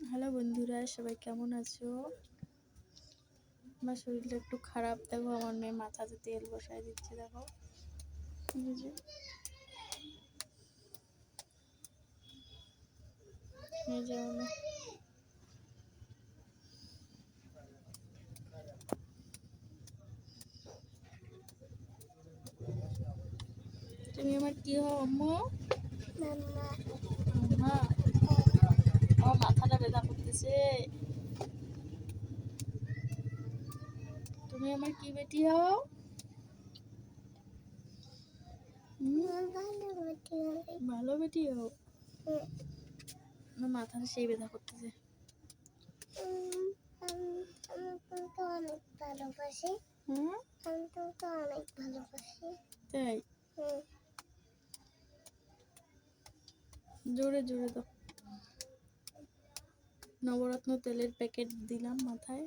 Hello বন্ধুরা, সবাই কেমন আছো? আমার শরীরটা একটু খারাপ। দেখো আমার মেয়ে মাথাতে তেল বসায় দিচ্ছে। দেখো এই যে তুমি আমার কি হও আম্মু? মাম্মা, আমার মাথাটা ব্যথা করতেছে। তুমি আমার কি বেটি হও? ভালো বেটি হও। আমার মাথাটা সেই ব্যথা করতেছে। অনেক ভালোবাসি। আমি তোমাকে অনেক ভালোবাসি। তাই? জোরে জোরে দাও। নবরত্ন তেলের প্যাকেট দিলাম মাথায়।